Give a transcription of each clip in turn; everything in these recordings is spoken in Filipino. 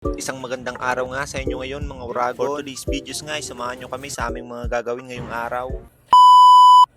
Isang magandang araw nga sa inyo ngayon mga Uragon. For today's videos nga, samahan nyo kami sa aming mga gagawin ngayong araw.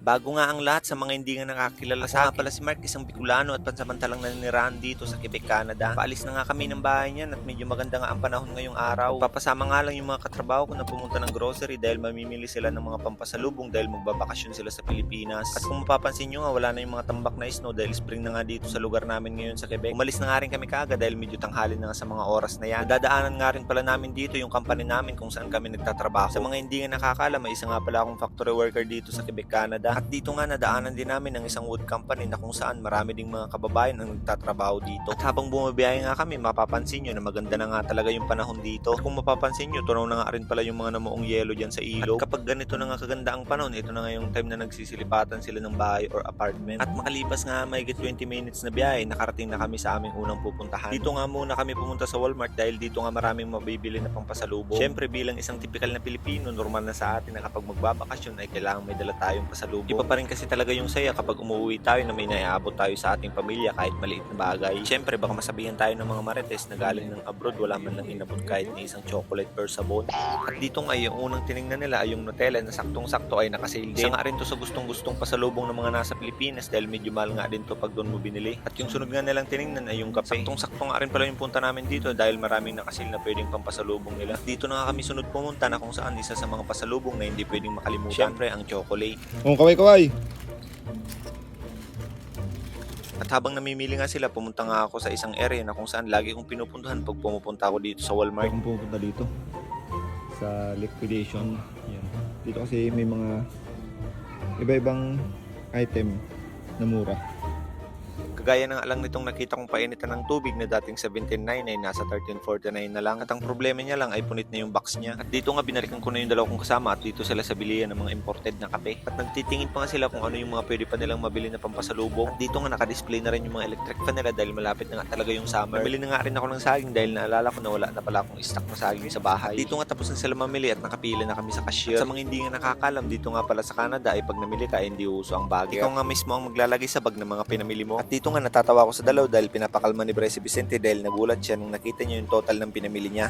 Bago nga ang lahat sa mga hindi nga nakakilala sa akin, pala si Mark, isang Bicolano at pansamantalang naninirahan dito sa Quebec, Canada. Paalis na nga kami ng bahay niyan at medyo maganda nga ang panahon ngayong araw. Papasama nga lang yung mga katrabaho ko na pumunta ng grocery dahil mamimili sila ng mga pampasalubong dahil magbabakasyon sila sa Pilipinas. At kung mapapansin nyo nga, wala na yung mga tambak na snow dahil spring na nga dito sa lugar namin ngayon sa Quebec. Umalis na nga rin kami kaagad dahil medyo tanghali na nga sa mga oras na yan. Dadaanan nga rin pala namin dito yung company namin kung saan kami nagtatrabaho. Sa mga hindi nga nakakala, may isa nga pala akong factory worker dito sa Quebec, Canada. At dito nga nadaanan din namin ng isang wood company na kung saan marami ding mga kababayan ang nagtatrabaho dito. At habang bumabiyahe nga kami, mapapansin nyo na maganda na nga talaga yung panahon dito. At kung mapapansin nyo, tunaw na nga rin pala yung mga namuong yelo dyan sa ilog. At kapag ganito na nga kaganda ang panahon, ito na nga yung time na nagsisilipatan sila ng bahay or apartment. At makalipas nga mahigit 20 minutes na biyahe, nakarating na kami sa aming unang pupuntahan. Dito nga muna kami pumunta sa Walmart dahil dito nga maraming mabibili na pampasalubong. Siyempre bilang isang typical na Pilipino, normal na sa atin na kapag magbabakasyon ay kailangan may dala tayong pasalubong. Iba pa rin kasi talaga yung saya kapag umuwi tayo na may naiabot tayo sa ating pamilya kahit maliit na bagay. Siyempre baka masabihan tayo ng mga marites na galing ng abroad wala man lang inabot kahit na isang chocolate or sabon. At dito nga yung unang tinignan nila ay yung Nutella na saktong-sakto ay nakasale din. Isa nga rin to sa gustong-gustong pasalubong ng mga nasa Pilipinas dahil medyo mahal nga din to pag doon mo binili. At yung sunod nga nilang tinignan ay yung kape. Saktong-sakto nga rin pala yung punta namin dito dahil maraming nakasale na pwedeng pampasalubong nila. Dito na nga kami sunod pumunta na kung saan isa sa mga pasalubong na hindi pwedeng makalimutan. Siyempre ang chocolate. Kaway. At habang namimili nga sila, pumunta nga ako sa isang area na kung saan lagi kong pinupuntahan pag pumupunta ako dito sa Walmart. Kung pupunta dito sa liquidation, yan. Dito kasi may mga iba-ibang item na mura. Kagaya ng alang nitong nakita kong painitan ng tubig na dating 17.9 ay nasa 13.49 na lang. At ang problema niya lang ay punit na yung box niya. At dito nga binalikan ko na yung dalawa kong kasama at dito sila sa bilihan ng mga imported na kape. At nagtitingin pa nga sila kung ano yung mga pwede pa nilang mabili na pampasalubong. At dito nga nakadisplay na rin yung mga electric fan nila dahil malapit na nga talaga yung summer. Namili na nga rin ako ng saging dahil naalala ko na wala na pala akong stock na saging sa bahay. Dito nga tapos na sila mamili at nakapila na kami sa cashier. At sa mga hindi nga nakakalam, dito nga pala sa Canada ay pag namili ka hindi uso ang bagay. Ikaw nga mismo ang maglalagay sa bag ng mga pinamili mo. At dito nga natatawa ako sa dalaw dahil pinapakalma ni Bryce Vicente dahil nagulat siya nung nakita niya yung total ng pinamili niya.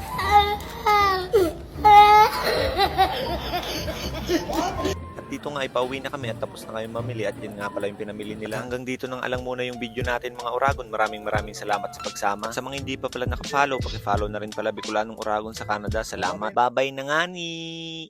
At dito nga ipauwi na kami at tapos na kayong mamili at yun nga pala yung pinamili nila. Hanggang dito nang alang muna yung video natin mga Uragon. Maraming salamat sa pagsama. Sa mga hindi pa pala nakafollow, paki-follow na rin pala Bicolanong Uragon sa Canada. Salamat. Bye-bye na nga ni!